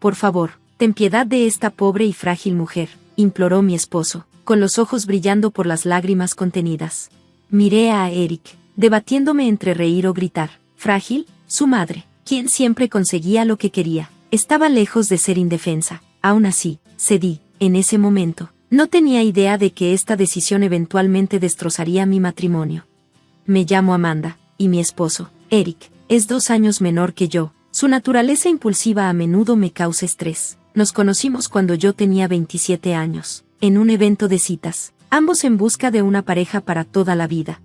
por favor, ten piedad de esta pobre y frágil mujer, imploró mi esposo, con los ojos brillando por las lágrimas contenidas. Miré a Eric, debatiéndome entre reír o gritar. Frágil, su madre, quien siempre conseguía lo que quería, estaba lejos de ser indefensa. Aún así, cedí, en ese momento. No tenía idea de que esta decisión eventualmente destrozaría mi matrimonio. Me llamo Amanda, y mi esposo, Eric, es 2 años menor que yo. Su naturaleza impulsiva a menudo me causa estrés. Nos conocimos cuando yo tenía 27 años, en un evento de citas, ambos en busca de una pareja para toda la vida.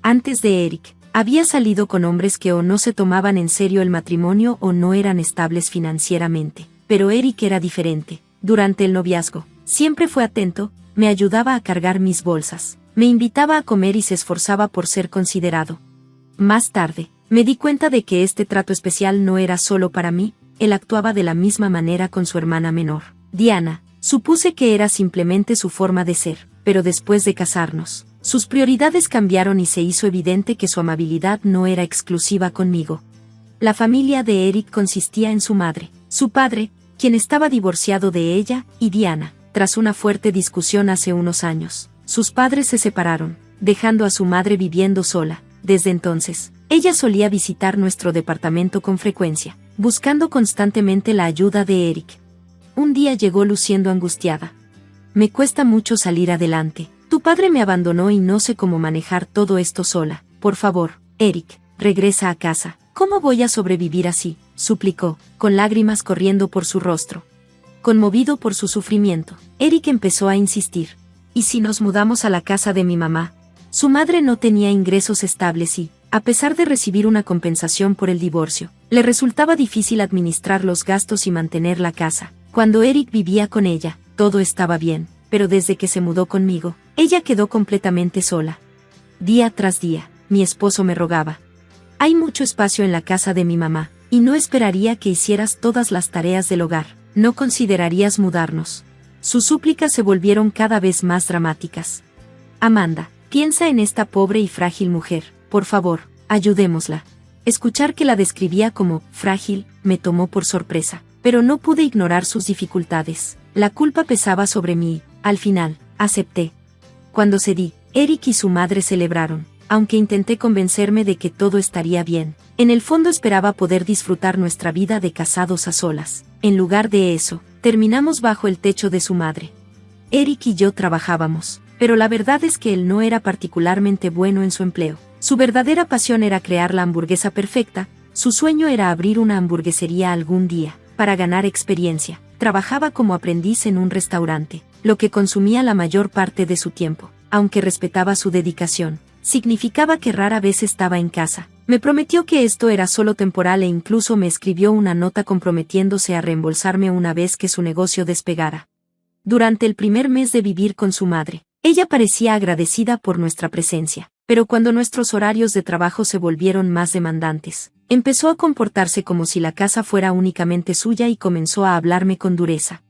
Antes de Eric, había salido con hombres que o no se tomaban en serio el matrimonio o no eran estables financieramente. Pero Eric era diferente. Durante el noviazgo, siempre fue atento, me ayudaba a cargar mis bolsas, me invitaba a comer y se esforzaba por ser considerado. Más tarde, me di cuenta de que este trato especial no era solo para mí, él actuaba de la misma manera con su hermana menor, Diana. Supuse que era simplemente su forma de ser, pero después de casarnos, sus prioridades cambiaron y se hizo evidente que su amabilidad no era exclusiva conmigo. La familia de Eric consistía en su madre, su padre, quien estaba divorciado de ella, y Diana. Tras una fuerte discusión hace unos años, sus padres se separaron, dejando a su madre viviendo sola. Desde entonces, ella solía visitar nuestro departamento con frecuencia, buscando constantemente la ayuda de Eric. Un día llegó luciendo angustiada. Me cuesta mucho salir adelante. Tu padre me abandonó y no sé cómo manejar todo esto sola. Por favor, Eric, regresa a casa. ¿Cómo voy a sobrevivir así?, suplicó, con lágrimas corriendo por su rostro. Conmovido por su sufrimiento, Eric empezó a insistir. ¿Y si nos mudamos a la casa de mi mamá? Su madre no tenía ingresos estables y, a pesar de recibir una compensación por el divorcio, le resultaba difícil administrar los gastos y mantener la casa. Cuando Eric vivía con ella, todo estaba bien, pero desde que se mudó conmigo, ella quedó completamente sola. Día tras día, mi esposo me rogaba. Hay mucho espacio en la casa de mi mamá, y no esperaría que hicieras todas las tareas del hogar. ¿No considerarías mudarnos? Sus súplicas se volvieron cada vez más dramáticas. Amanda, piensa en esta pobre y frágil mujer, por favor, ayudémosla. Escuchar que la describía como frágil me tomó por sorpresa, pero no pude ignorar sus dificultades. La culpa pesaba sobre mí. Al final, acepté. Cuando cedí, Eric y su madre celebraron, aunque intenté convencerme de que todo estaría bien. En el fondo esperaba poder disfrutar nuestra vida de casados a solas. En lugar de eso, terminamos bajo el techo de su madre. Eric y yo trabajábamos, pero la verdad es que él no era particularmente bueno en su empleo. Su verdadera pasión era crear la hamburguesa perfecta, su sueño era abrir una hamburguesería algún día. Para ganar experiencia, trabajaba como aprendiz en un restaurante, lo que consumía la mayor parte de su tiempo. Aunque respetaba su dedicación, significaba que rara vez estaba en casa. Me prometió que esto era solo temporal e incluso me escribió una nota comprometiéndose a reembolsarme una vez que su negocio despegara. Durante el primer mes de vivir con su madre, ella parecía agradecida por nuestra presencia, pero cuando nuestros horarios de trabajo se volvieron más demandantes, empezó a comportarse como si la casa fuera únicamente suya y comenzó a hablarme con dureza.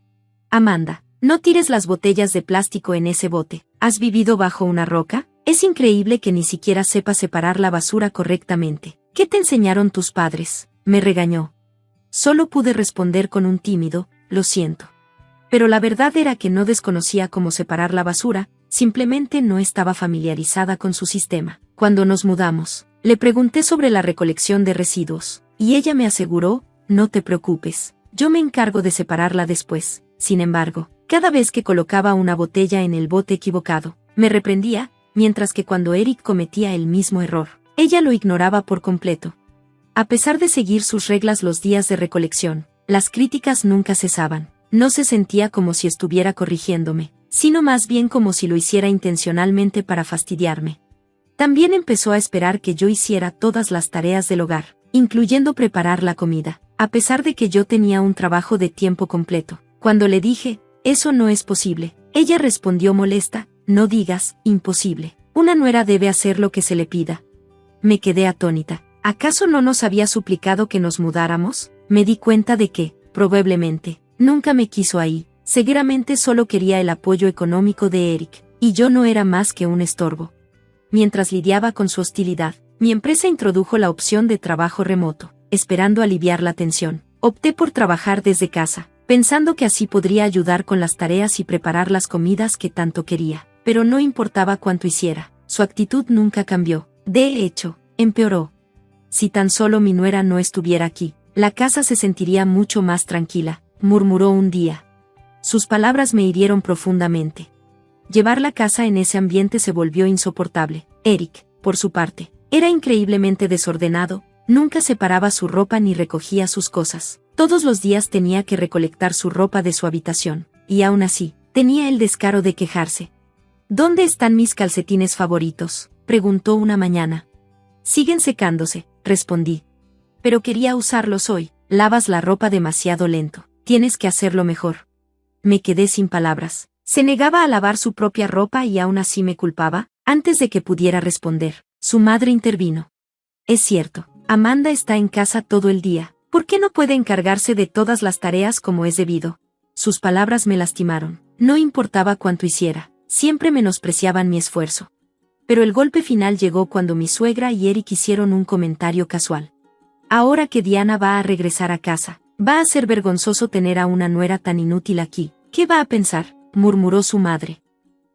Amanda, no tires las botellas de plástico en ese bote. ¿Has vivido bajo una roca? Es increíble que ni siquiera sepas separar la basura correctamente. ¿Qué te enseñaron tus padres?, me regañó. Solo pude responder con un tímido, lo siento. Pero la verdad era que no desconocía cómo separar la basura, simplemente no estaba familiarizada con su sistema. Cuando nos mudamos, le pregunté sobre la recolección de residuos, y ella me aseguró, no te preocupes, yo me encargo de separarla después. Sin embargo, cada vez que colocaba una botella en el bote equivocado, me reprendía, mientras que cuando Eric cometía el mismo error, ella lo ignoraba por completo. A pesar de seguir sus reglas los días de recolección, las críticas nunca cesaban. No se sentía como si estuviera corrigiéndome, sino más bien como si lo hiciera intencionalmente para fastidiarme. También empezó a esperar que yo hiciera todas las tareas del hogar, incluyendo preparar la comida, a pesar de que yo tenía un trabajo de tiempo completo. Cuando le dije, eso no es posible, ella respondió molesta, no digas, imposible. Una nuera debe hacer lo que se le pida. Me quedé atónita. ¿Acaso no nos había suplicado que nos mudáramos? Me di cuenta de que, probablemente, nunca me quiso ahí. Seguramente solo quería el apoyo económico de Eric, y yo no era más que un estorbo. Mientras lidiaba con su hostilidad, mi empresa introdujo la opción de trabajo remoto, esperando aliviar la tensión. Opté por trabajar desde casa, pensando que así podría ayudar con las tareas y preparar las comidas que tanto quería, pero no importaba cuánto hiciera, su actitud nunca cambió. De hecho, empeoró. Si tan solo mi nuera no estuviera aquí, la casa se sentiría mucho más tranquila, murmuró un día. Sus palabras me hirieron profundamente. Llevar la casa en ese ambiente se volvió insoportable. Eric, por su parte, era increíblemente desordenado, nunca separaba su ropa ni recogía sus cosas. Todos los días tenía que recolectar su ropa de su habitación, y aún así, tenía el descaro de quejarse. ¿Dónde están mis calcetines favoritos?, preguntó una mañana. Siguen secándose, respondí. Pero quería usarlos hoy. Lavas la ropa demasiado lento, tienes que hacerlo mejor. Me quedé sin palabras. Se negaba a lavar su propia ropa y aún así me culpaba. Antes de que pudiera responder, su madre intervino. Es cierto, Amanda está en casa todo el día. ¿Por qué no puede encargarse de todas las tareas como es debido? Sus palabras me lastimaron. No importaba cuánto hiciera, siempre menospreciaban mi esfuerzo. Pero el golpe final llegó cuando mi suegra y Eric hicieron un comentario casual. Ahora que Diana va a regresar a casa, va a ser vergonzoso tener a una nuera tan inútil aquí. ¿Qué va a pensar?, murmuró su madre.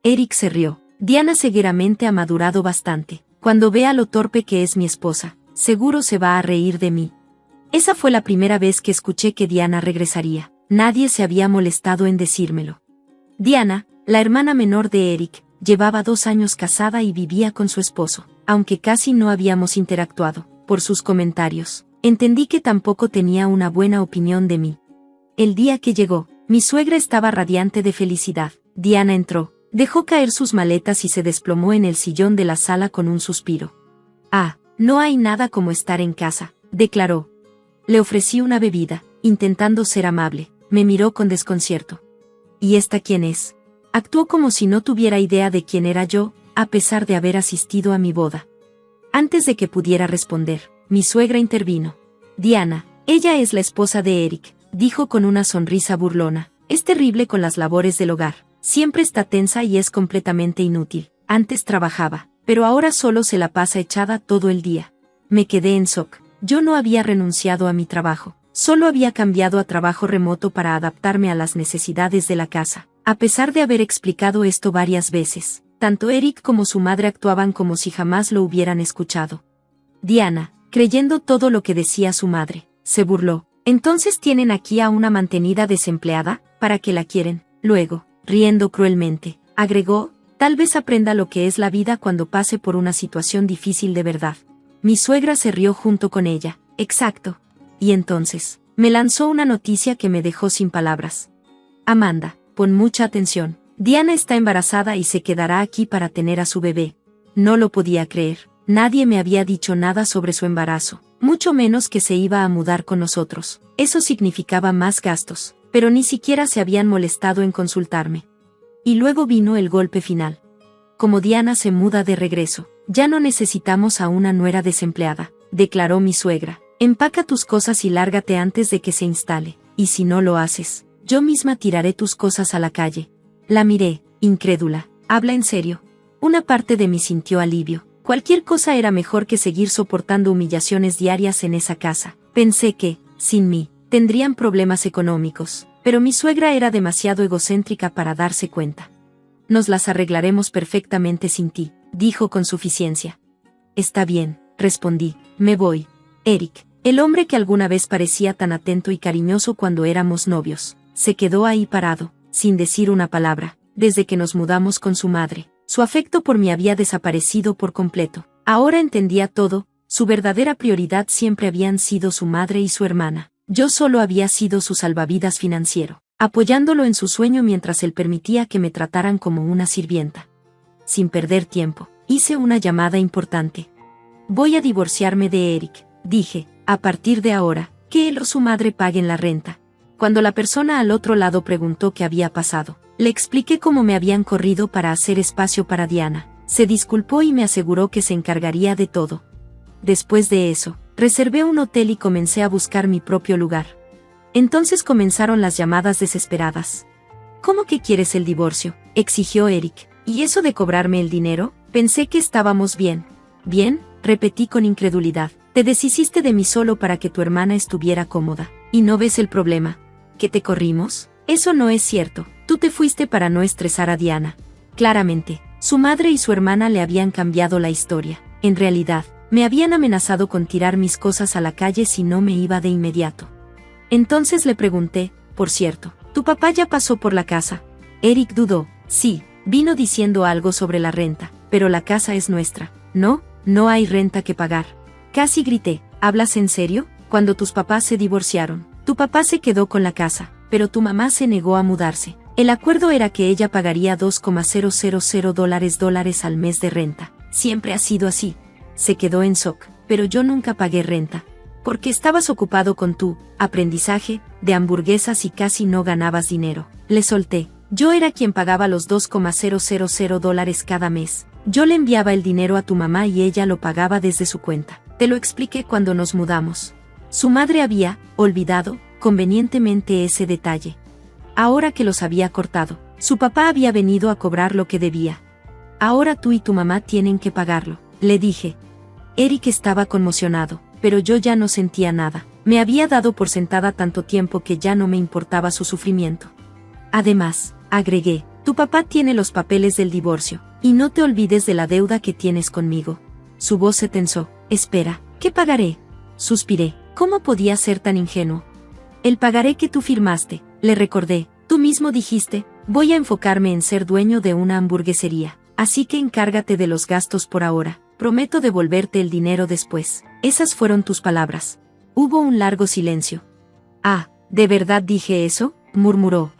Eric se rió. Diana seguramente ha madurado bastante. Cuando vea lo torpe que es mi esposa, seguro se va a reír de mí. Esa fue la primera vez que escuché que Diana regresaría. Nadie se había molestado en decírmelo. Diana, la hermana menor de Eric, llevaba 2 años casada y vivía con su esposo, aunque casi no habíamos interactuado. Por sus comentarios, entendí que tampoco tenía una buena opinión de mí. El día que llegó, mi suegra estaba radiante de felicidad. Diana entró, dejó caer sus maletas y se desplomó en el sillón de la sala con un suspiro. Ah, no hay nada como estar en casa, declaró. Le ofrecí una bebida, intentando ser amable. Me miró con desconcierto. ¿Y esta quién es? Actuó como si no tuviera idea de quién era yo, a pesar de haber asistido a mi boda. Antes de que pudiera responder, mi suegra intervino. Diana, ella es la esposa de Eric, dijo con una sonrisa burlona. Es terrible con las labores del hogar, siempre está tensa y es completamente inútil. Antes trabajaba, pero ahora solo se la pasa echada todo el día. Me quedé en shock. Yo no había renunciado a mi trabajo, solo había cambiado a trabajo remoto para adaptarme a las necesidades de la casa. A pesar de haber explicado esto varias veces, tanto Eric como su madre actuaban como si jamás lo hubieran escuchado. Diana, creyendo todo lo que decía su madre, se burló. ¿Entonces tienen aquí a una mantenida desempleada? ¿Para qué la quieren? Luego, riendo cruelmente, agregó, tal vez aprenda lo que es la vida cuando pase por una situación difícil de verdad. Mi suegra se rió junto con ella. Exacto. Y entonces, me lanzó una noticia que me dejó sin palabras. Amanda, pon mucha atención. Diana está embarazada y se quedará aquí para tener a su bebé. No lo podía creer. Nadie me había dicho nada sobre su embarazo, mucho menos que se iba a mudar con nosotros. Eso significaba más gastos, pero ni siquiera se habían molestado en consultarme. Y luego vino el golpe final. Como Diana se muda de regreso, ya no necesitamos a una nuera desempleada, declaró mi suegra. Empaca tus cosas y lárgate antes de que se instale, y si no lo haces, yo misma tiraré tus cosas a la calle. La miré, incrédula. ¿Habla en serio? Una parte de mí sintió alivio. Cualquier cosa era mejor que seguir soportando humillaciones diarias en esa casa. Pensé que, sin mí, tendrían problemas económicos, pero mi suegra era demasiado egocéntrica para darse cuenta. Nos las arreglaremos perfectamente sin ti, dijo con suficiencia. Está bien, respondí, me voy. Eric, el hombre que alguna vez parecía tan atento y cariñoso cuando éramos novios, se quedó ahí parado, sin decir una palabra. Desde que nos mudamos con su madre, su afecto por mí había desaparecido por completo. Ahora entendía todo, su verdadera prioridad siempre habían sido su madre y su hermana. Yo solo había sido su salvavidas financiero, apoyándolo en su sueño mientras él permitía que me trataran como una sirvienta. Sin perder tiempo, hice una llamada importante. Voy a divorciarme de Eric, dije, a partir de ahora, que él o su madre paguen la renta. Cuando la persona al otro lado preguntó qué había pasado, le expliqué cómo me habían corrido para hacer espacio para Diana. Se disculpó y me aseguró que se encargaría de todo. Después de eso, reservé un hotel y comencé a buscar mi propio lugar. Entonces comenzaron las llamadas desesperadas. ¿Cómo que quieres el divorcio?, exigió Eric. ¿Y eso de cobrarme el dinero? Pensé que estábamos bien. ¿Bien?, repetí con incredulidad. Te deshiciste de mí solo para que tu hermana estuviera cómoda. ¿Y no ves el problema? ¿Que te corrimos? Eso no es cierto. Tú te fuiste para no estresar a Diana. Claramente, su madre y su hermana le habían cambiado la historia. En realidad, me habían amenazado con tirar mis cosas a la calle si no me iba de inmediato. Entonces le pregunté, por cierto, ¿tu papá ya pasó por la casa? Eric dudó. Sí, vino diciendo algo sobre la renta, pero la casa es nuestra. No, no hay renta que pagar. Casi grité. ¿Hablas en serio? Cuando tus papás se divorciaron, tu papá se quedó con la casa, pero tu mamá se negó a mudarse. El acuerdo era que ella pagaría $2,000 al mes de renta. Siempre ha sido así. Se quedó en shock, pero yo nunca pagué renta. Porque estabas ocupado con tu aprendizaje de hamburguesas y casi no ganabas dinero. Le solté. Yo era quien pagaba los $2,000 cada mes. Yo le enviaba el dinero a tu mamá y ella lo pagaba desde su cuenta. Te lo expliqué cuando nos mudamos. Su madre había olvidado convenientemente ese detalle. Ahora que los había cortado, su papá había venido a cobrar lo que debía. Ahora tú y tu mamá tienen que pagarlo, le dije. Eric estaba conmocionado, pero yo ya no sentía nada. Me había dado por sentada tanto tiempo que ya no me importaba su sufrimiento. Además, agregué, tu papá tiene los papeles del divorcio, y no te olvides de la deuda que tienes conmigo. Su voz se tensó. Espera, ¿qué pagaré? Suspiré. ¿Cómo podía ser tan ingenuo? El pagaré que tú firmaste, le recordé. Tú mismo dijiste, voy a enfocarme en ser dueño de una hamburguesería, así que encárgate de los gastos por ahora. Prometo devolverte el dinero después. Esas fueron tus palabras. Hubo un largo silencio. Ah, ¿de verdad dije eso?, murmuró.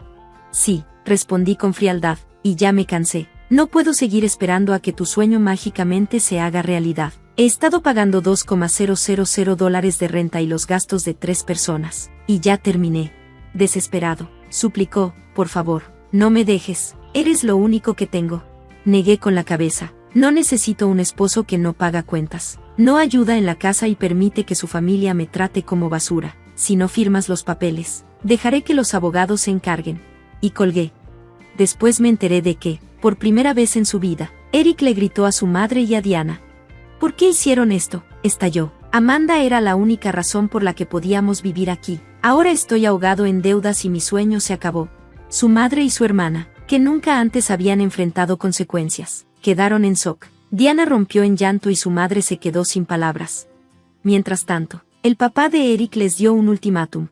Sí, respondí con frialdad, y ya me cansé. No puedo seguir esperando a que tu sueño mágicamente se haga realidad. He estado pagando $2,000 de renta y los gastos de 3 personas, y ya terminé. Desesperado, suplicó, por favor, no me dejes, eres lo único que tengo. Negué con la cabeza. No necesito un esposo que no paga cuentas. No ayuda en la casa y permite que su familia me trate como basura. Si no firmas los papeles, dejaré que los abogados se encarguen. Y colgué. Después me enteré de que, por primera vez en su vida, Eric le gritó a su madre y a Diana. ¿Por qué hicieron esto?, estalló. Amanda era la única razón por la que podíamos vivir aquí. Ahora estoy ahogado en deudas y mi sueño se acabó. Su madre y su hermana, que nunca antes habían enfrentado consecuencias, quedaron en shock. Diana rompió en llanto y su madre se quedó sin palabras. Mientras tanto, el papá de Eric les dio un ultimátum.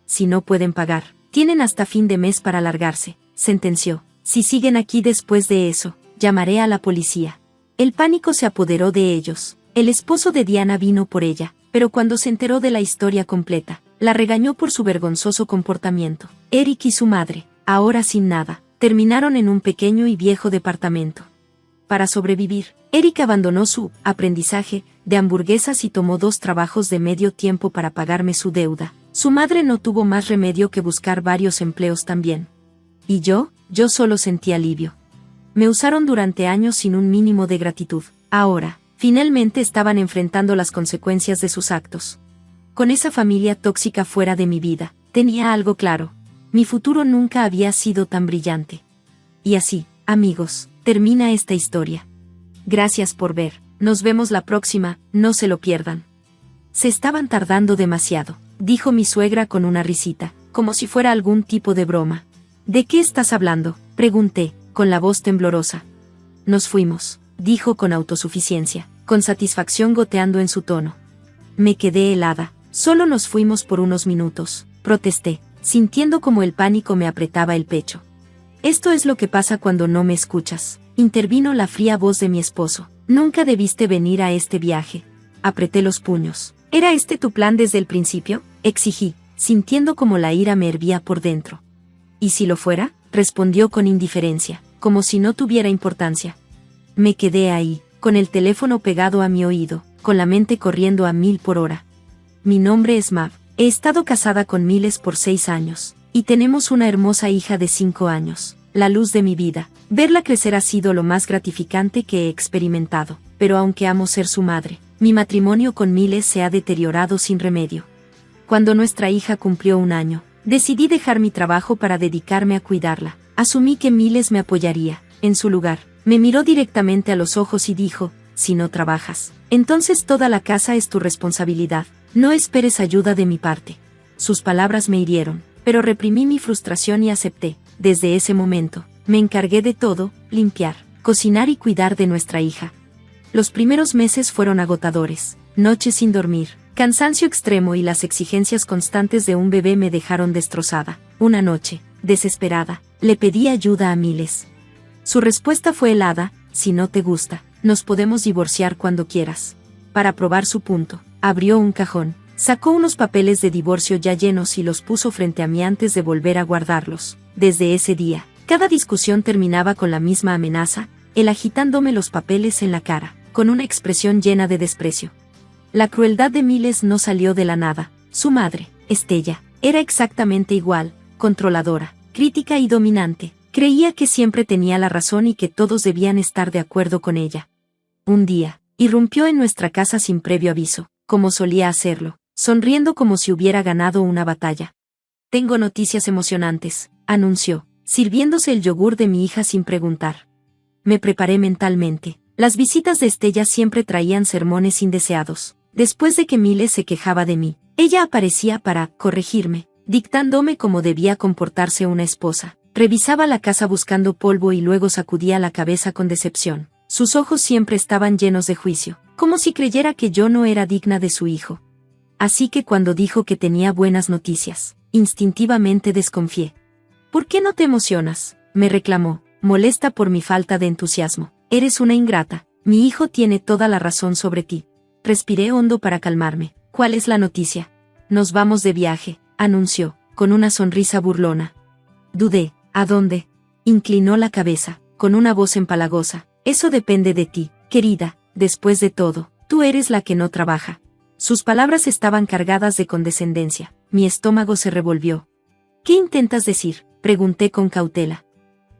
Si no pueden pagar, tienen hasta fin de mes para largarse, sentenció. Si siguen aquí después de eso, llamaré a la policía. El pánico se apoderó de ellos. El esposo de Diana vino por ella, pero cuando se enteró de la historia completa, la regañó por su vergonzoso comportamiento. Eric y su madre, ahora sin nada, terminaron en un pequeño y viejo departamento. Para sobrevivir, Eric abandonó su aprendizaje de hamburguesas y tomó 2 trabajos de medio tiempo para pagarme su deuda. Su madre no tuvo más remedio que buscar varios empleos también. Y yo solo sentí alivio. Me usaron durante años sin un mínimo de gratitud. Ahora, finalmente estaban enfrentando las consecuencias de sus actos. Con esa familia tóxica fuera de mi vida, tenía algo claro. Mi futuro nunca había sido tan brillante. Y así, amigos, termina esta historia. Gracias por ver. Nos vemos la próxima, no se lo pierdan. Se estaban tardando demasiado, dijo mi suegra con una risita, como si fuera algún tipo de broma. ¿De qué estás hablando?, pregunté, con la voz temblorosa. Nos fuimos, dijo con autosuficiencia, con satisfacción goteando en su tono. Me quedé helada. Solo nos fuimos por unos minutos, protesté, sintiendo como el pánico me apretaba el pecho. Esto es lo que pasa cuando no me escuchas, intervino la fría voz de mi esposo. Nunca debiste venir a este viaje. Apreté los puños. ¿Era este tu plan desde el principio?, exigí, sintiendo como la ira me hervía por dentro. ¿Y si lo fuera?, respondió con indiferencia, como si no tuviera importancia. Me quedé ahí, con el teléfono pegado a mi oído, con la mente corriendo a 1000 por hora. Mi nombre es Mav. He estado casada con Miles por 6 años, y tenemos una hermosa hija de 5 años, la luz de mi vida. Verla crecer ha sido lo más gratificante que he experimentado, pero aunque amo ser su madre, mi matrimonio con Miles se ha deteriorado sin remedio. Cuando nuestra hija cumplió 1 año, decidí dejar mi trabajo para dedicarme a cuidarla. Asumí que Miles me apoyaría. En su lugar, me miró directamente a los ojos y dijo, si no trabajas, entonces toda la casa es tu responsabilidad. No esperes ayuda de mi parte. Sus palabras me hirieron, pero reprimí mi frustración y acepté. Desde ese momento, me encargué de todo: limpiar, cocinar y cuidar de nuestra hija. Los primeros meses fueron agotadores, noches sin dormir, cansancio extremo y las exigencias constantes de un bebé me dejaron destrozada. Una noche, desesperada, le pedí ayuda a Miles. Su respuesta fue helada: si no te gusta, nos podemos divorciar cuando quieras. Para probar su punto, abrió un cajón, sacó unos papeles de divorcio ya llenos y los puso frente a mí antes de volver a guardarlos. Desde ese día, cada discusión terminaba con la misma amenaza, él agitándome los papeles en la cara, con una expresión llena de desprecio. La crueldad de Miles no salió de la nada. Su madre, Estella, era exactamente igual: controladora, crítica y dominante. Creía que siempre tenía la razón y que todos debían estar de acuerdo con ella. Un día, irrumpió en nuestra casa sin previo aviso, como solía hacerlo, sonriendo como si hubiera ganado una batalla. «Tengo noticias emocionantes», anunció, sirviéndose el yogur de mi hija sin preguntar. Me preparé mentalmente. Las visitas de Estella siempre traían sermones indeseados. Después de que Miles se quejaba de mí, ella aparecía para corregirme, dictándome cómo debía comportarse una esposa. Revisaba la casa buscando polvo y luego sacudía la cabeza con decepción. Sus ojos siempre estaban llenos de juicio, como si creyera que yo no era digna de su hijo. Así que cuando dijo que tenía buenas noticias, instintivamente desconfié. «¿Por qué no te emocionas?», me reclamó, molesta por mi falta de entusiasmo. «Eres una ingrata, mi hijo tiene toda la razón sobre ti». Respiré hondo para calmarme. «¿Cuál es la noticia?». «Nos vamos de viaje», anunció, con una sonrisa burlona. Dudé. «¿A dónde?». Inclinó la cabeza, con una voz empalagosa. «Eso depende de ti, querida, después de todo, tú eres la que no trabaja». Sus palabras estaban cargadas de condescendencia. Mi estómago se revolvió. «¿Qué intentas decir?», pregunté con cautela.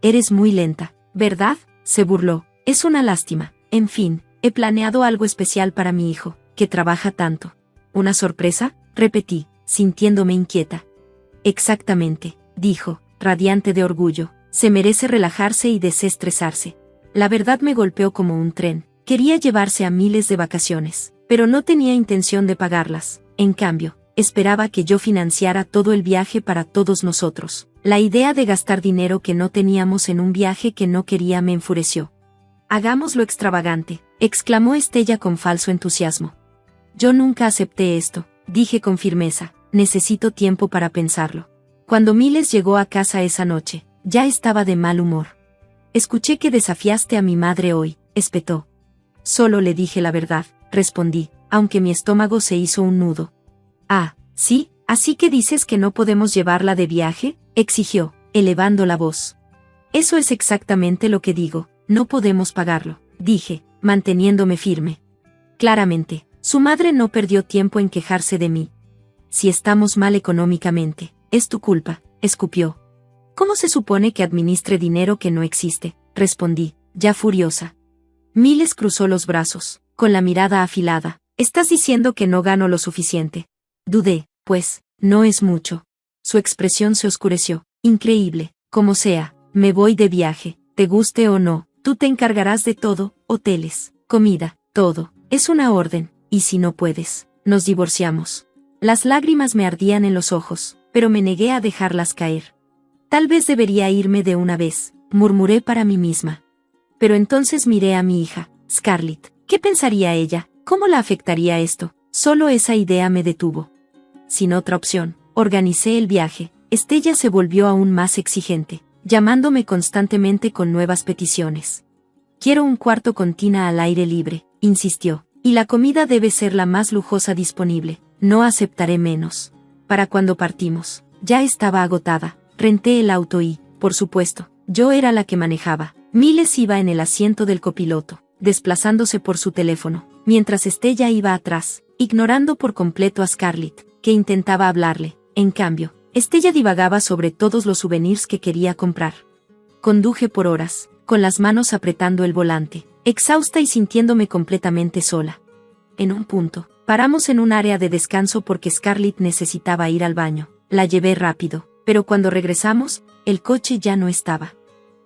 «Eres muy lenta, ¿verdad?», se burló. «Es una lástima. En fin, he planeado algo especial para mi hijo, que trabaja tanto». «¿Una sorpresa?», repetí, sintiéndome inquieta. «Exactamente», dijo, radiante de orgullo. «Se merece relajarse y desestresarse». La verdad me golpeó como un tren. Quería llevarse a Miles de vacaciones, pero no tenía intención de pagarlas. En cambio, esperaba que yo financiara todo el viaje para todos nosotros. La idea de gastar dinero que no teníamos en un viaje que no quería me enfureció. «Hagámoslo extravagante», exclamó Estella con falso entusiasmo. «Yo nunca acepté esto», dije con firmeza. «Necesito tiempo para pensarlo». Cuando Miles llegó a casa esa noche, ya estaba de mal humor. «Escuché que desafiaste a mi madre hoy», espetó. «Solo le dije la verdad», respondí, aunque mi estómago se hizo un nudo. «Ah, sí, así que dices que no podemos llevarla de viaje», exigió, elevando la voz. «Eso es exactamente lo que digo, no podemos pagarlo», dije, manteniéndome firme. Claramente, su madre no perdió tiempo en quejarse de mí. «Si estamos mal económicamente, es tu culpa», escupió. «¿Cómo se supone que administre dinero que no existe?», respondí, ya furiosa. Miles cruzó los brazos, con la mirada afilada. «¿Estás diciendo que no gano lo suficiente?». Dudé, pues, no es mucho. Su expresión se oscureció. «Increíble, como sea, me voy de viaje, te guste o no, tú te encargarás de todo, hoteles, comida, todo. Es una orden, y si no puedes, nos divorciamos». Las lágrimas me ardían en los ojos, pero me negué a dejarlas caer. «Tal vez debería irme de una vez», murmuré para mí misma. Pero entonces miré a mi hija, Scarlett. ¿Qué pensaría ella? ¿Cómo la afectaría esto? Solo esa idea me detuvo. Sin otra opción, organicé el viaje. Estella se volvió aún más exigente, llamándome constantemente con nuevas peticiones. «Quiero un cuarto con tina al aire libre», insistió, «y la comida debe ser la más lujosa disponible, no aceptaré menos». Para cuando partimos, ya estaba agotada. Renté el auto y, por supuesto, yo era la que manejaba. Miles iba en el asiento del copiloto, desplazándose por su teléfono, mientras Estella iba atrás, ignorando por completo a Scarlett, que intentaba hablarle. En cambio, Estella divagaba sobre todos los souvenirs que quería comprar. Conduje por horas, con las manos apretando el volante, exhausta y sintiéndome completamente sola. En un punto, paramos en un área de descanso porque Scarlett necesitaba ir al baño. La llevé rápido, pero cuando regresamos, el coche ya no estaba.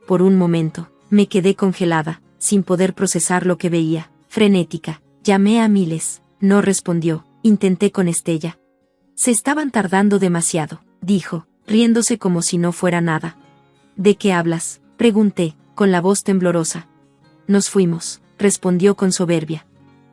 Por un momento, me quedé congelada, sin poder procesar lo que veía. Frenética, llamé a Miles, no respondió. Intenté con Estella. Se estaban tardando demasiado, dijo, riéndose como si no fuera nada. ¿De qué hablas?, pregunté, con la voz temblorosa. Nos fuimos, respondió con soberbia.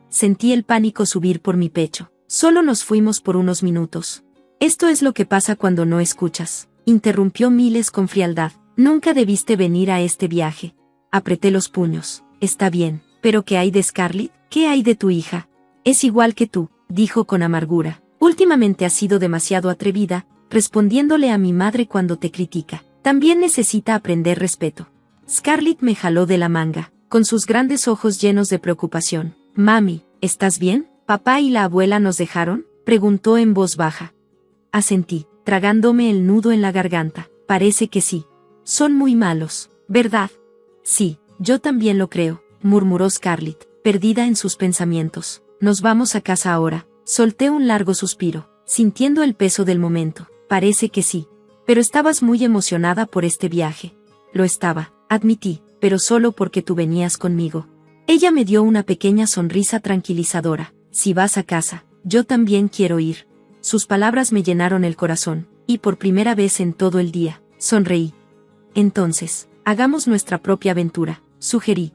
Sentí el pánico subir por mi pecho. Solo nos fuimos por unos minutos. Esto es lo que pasa cuando no escuchas, interrumpió Miles con frialdad. Nunca debiste venir a este viaje. Apreté los puños. Está bien, pero ¿qué hay de Scarlett? ¿Qué hay de tu hija? Es igual que tú, dijo con amargura. Últimamente has sido demasiado atrevida, respondiéndole a mi madre cuando te critica. También necesita aprender respeto. Scarlett me jaló de la manga, con sus grandes ojos llenos de preocupación. Mami, ¿estás bien? ¿Papá y la abuela nos dejaron?, preguntó en voz baja. Asentí, tragándome el nudo en la garganta. Parece que sí. Son muy malos, ¿verdad? Sí, yo también lo creo, murmuró Scarlett, perdida en sus pensamientos. Nos vamos a casa ahora. Solté un largo suspiro, sintiendo el peso del momento. Parece que sí. Pero estabas muy emocionada por este viaje. Lo estaba, admití, pero solo porque tú venías conmigo. Ella me dio una pequeña sonrisa tranquilizadora. Si vas a casa, yo también quiero ir. Sus palabras me llenaron el corazón, y por primera vez en todo el día, sonreí. Entonces, hagamos nuestra propia aventura, sugerí.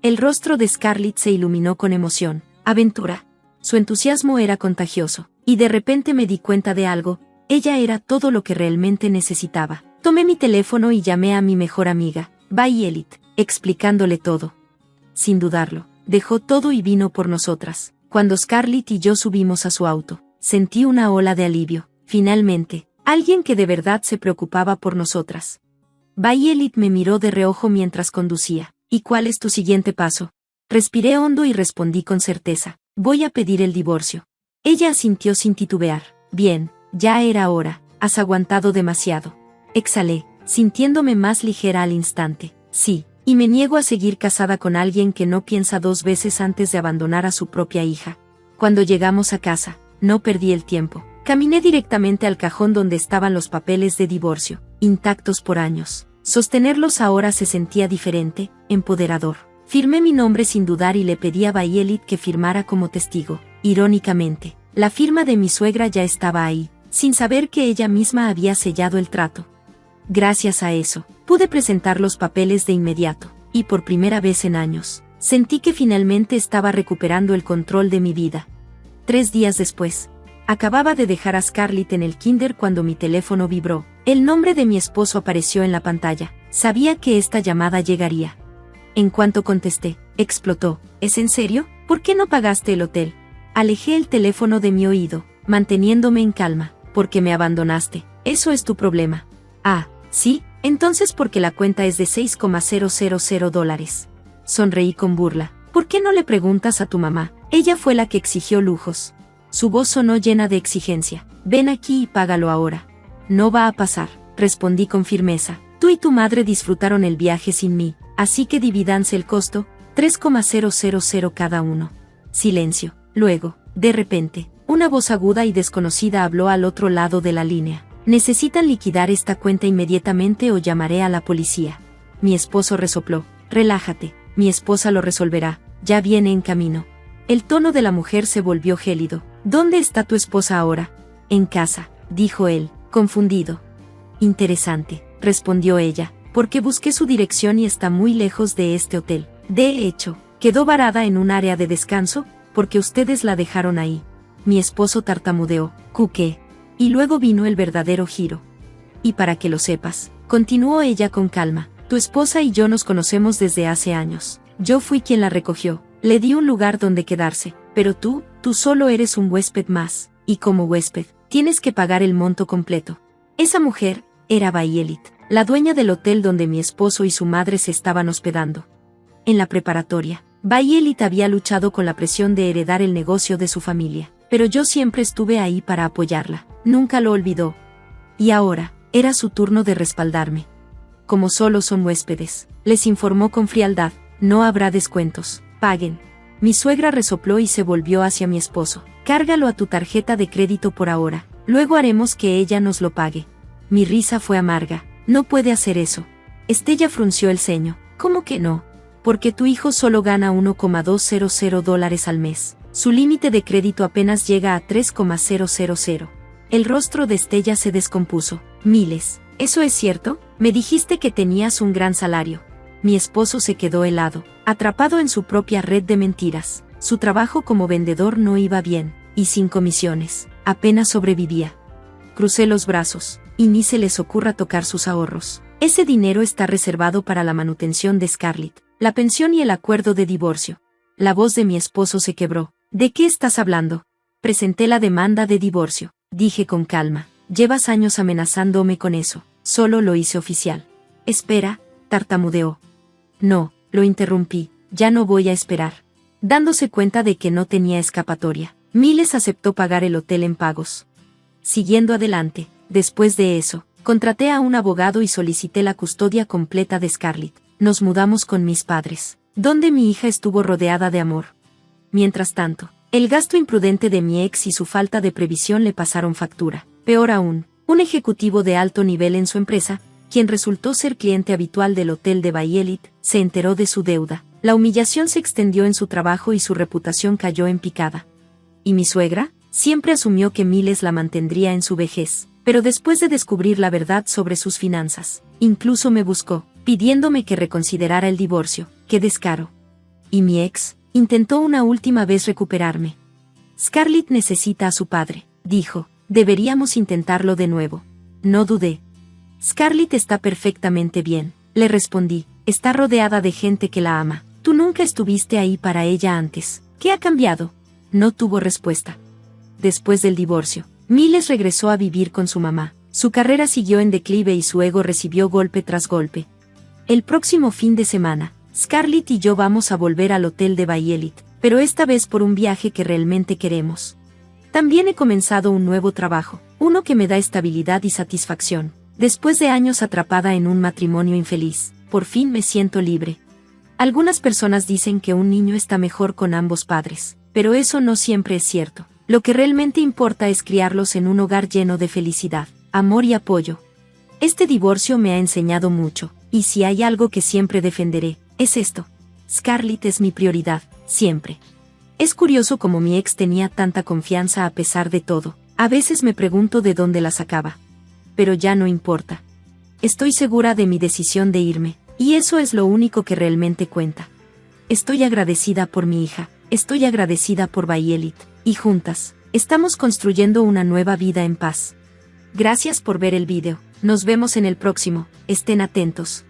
El rostro de Scarlett se iluminó con emoción. ¿Aventura? Su entusiasmo era contagioso, y de repente me di cuenta de algo. Ella era todo lo que realmente necesitaba. Tomé mi teléfono y llamé a mi mejor amiga, Violet, explicándole todo. Sin dudarlo, dejó todo y vino por nosotras. Cuando Scarlett y yo subimos a su auto, sentí una ola de alivio. Finalmente, alguien que de verdad se preocupaba por nosotras. Violet me miró de reojo mientras conducía. ¿Y cuál es tu siguiente paso? Respiré hondo y respondí con certeza. Voy a pedir el divorcio. Ella asintió sin titubear. Bien, ya era hora. Has aguantado demasiado. Exhalé, sintiéndome más ligera al instante. Sí, y me niego a seguir casada con alguien que no piensa dos veces antes de abandonar a su propia hija. Cuando llegamos a casa, no perdí el tiempo. Caminé directamente al cajón donde estaban los papeles de divorcio, intactos por años. Sostenerlos ahora se sentía diferente, empoderador. Firmé mi nombre sin dudar y le pedí a Violet que firmara como testigo. Irónicamente, la firma de mi suegra ya estaba ahí, sin saber que ella misma había sellado el trato. Gracias a eso, pude presentar los papeles de inmediato, y por primera vez en años, sentí que finalmente estaba recuperando el control de mi vida. 3 días después, acababa de dejar a Scarlett en el kinder cuando mi teléfono vibró. El nombre de mi esposo apareció en la pantalla. Sabía que esta llamada llegaría. En cuanto contesté, explotó. ¿Es en serio? ¿Por qué no pagaste el hotel? Alejé el teléfono de mi oído, manteniéndome en calma. Porque me abandonaste. Eso es tu problema. Ah, ¿sí? Entonces porque la cuenta es de $6,000. Sonreí con burla. ¿Por qué no le preguntas a tu mamá? Ella fue la que exigió lujos. Su voz sonó llena de exigencia. Ven aquí y págalo ahora. No va a pasar, respondí con firmeza. Tú y tu madre disfrutaron el viaje sin mí, así que divídanse el costo, 3,000 cada uno. Silencio. Luego, de repente, una voz aguda y desconocida habló al otro lado de la línea. Necesitan liquidar esta cuenta inmediatamente o llamaré a la policía. Mi esposo resopló. Relájate, mi esposa lo resolverá, ya viene en camino. El tono de la mujer se volvió gélido. ¿Dónde está tu esposa ahora? En casa, dijo él, confundido. Interesante, respondió ella, porque busqué su dirección y está muy lejos de este hotel. De hecho, quedó varada en un área de descanso, porque ustedes la dejaron ahí. Mi esposo tartamudeó, ¿qué? Y luego vino el verdadero giro. Y para que lo sepas, continuó ella con calma, tu esposa y yo nos conocemos desde hace años. Yo fui quien la recogió, le di un lugar donde quedarse, pero tú solo eres un huésped más, y como huésped, tienes que pagar el monto completo. Esa mujer era Violet, la dueña del hotel donde mi esposo y su madre se estaban hospedando. En la preparatoria, Violet había luchado con la presión de heredar el negocio de su familia, pero yo siempre estuve ahí para apoyarla, nunca lo olvidó. Y ahora, era su turno de respaldarme. Como solo son huéspedes, les informó con frialdad, no habrá descuentos, paguen. Mi suegra resopló y se volvió hacia mi esposo. Cárgalo a tu tarjeta de crédito por ahora, luego haremos que ella nos lo pague. Mi risa fue amarga. No puede hacer eso. Estella frunció el ceño. ¿Cómo que no? Porque tu hijo solo gana $1,200 al mes. Su límite de crédito apenas llega a 3,000. El rostro de Stella se descompuso. Miles. ¿Eso es cierto? Me dijiste que tenías un gran salario. Mi esposo se quedó helado, atrapado en su propia red de mentiras. Su trabajo como vendedor no iba bien, y sin comisiones, apenas sobrevivía. Crucé los brazos, y ni se les ocurra tocar sus ahorros. Ese dinero está reservado para la manutención de Scarlett, la pensión y el acuerdo de divorcio. La voz de mi esposo se quebró. ¿De qué estás hablando? Presenté la demanda de divorcio, dije con calma. Llevas años amenazándome con eso, solo lo hice oficial. Espera, tartamudeó. No, lo interrumpí, ya no voy a esperar. Dándose cuenta de que no tenía escapatoria, Miles aceptó pagar el hotel en pagos. Siguiendo adelante, después de eso, contraté a un abogado y solicité la custodia completa de Scarlett. Nos mudamos con mis padres, donde mi hija estuvo rodeada de amor. Mientras tanto, el gasto imprudente de mi ex y su falta de previsión le pasaron factura. Peor aún, un ejecutivo de alto nivel en su empresa, quien resultó ser cliente habitual del hotel de Bay Elite, se enteró de su deuda. La humillación se extendió en su trabajo y su reputación cayó en picada. ¿Y mi suegra? Siempre asumió que Miles la mantendría en su vejez, pero después de descubrir la verdad sobre sus finanzas, incluso me buscó, pidiéndome que reconsiderara el divorcio. ¡Qué descaro! ¿Y mi ex? Intentó una última vez recuperarme. Scarlett necesita a su padre, dijo. Deberíamos intentarlo de nuevo. No dudé. Scarlett está perfectamente bien, le respondí. Está rodeada de gente que la ama. Tú nunca estuviste ahí para ella antes. ¿Qué ha cambiado? No tuvo respuesta. Después del divorcio, Miles regresó a vivir con su mamá. Su carrera siguió en declive y su ego recibió golpe tras golpe. El próximo fin de semana, Scarlett y yo vamos a volver al hotel de Bay Elite, pero esta vez por un viaje que realmente queremos. También he comenzado un nuevo trabajo, uno que me da estabilidad y satisfacción. Después de años atrapada en un matrimonio infeliz, por fin me siento libre. Algunas personas dicen que un niño está mejor con ambos padres, pero eso no siempre es cierto. Lo que realmente importa es criarlos en un hogar lleno de felicidad, amor y apoyo. Este divorcio me ha enseñado mucho, y si hay algo que siempre defenderé, es esto. Scarlett es mi prioridad, siempre. Es curioso cómo mi ex tenía tanta confianza a pesar de todo. A veces me pregunto de dónde la sacaba. Pero ya no importa. Estoy segura de mi decisión de irme, y eso es lo único que realmente cuenta. Estoy agradecida por mi hija, estoy agradecida por Bay Elite, y juntas, estamos construyendo una nueva vida en paz. Gracias por ver el video. Nos vemos en el próximo, estén atentos.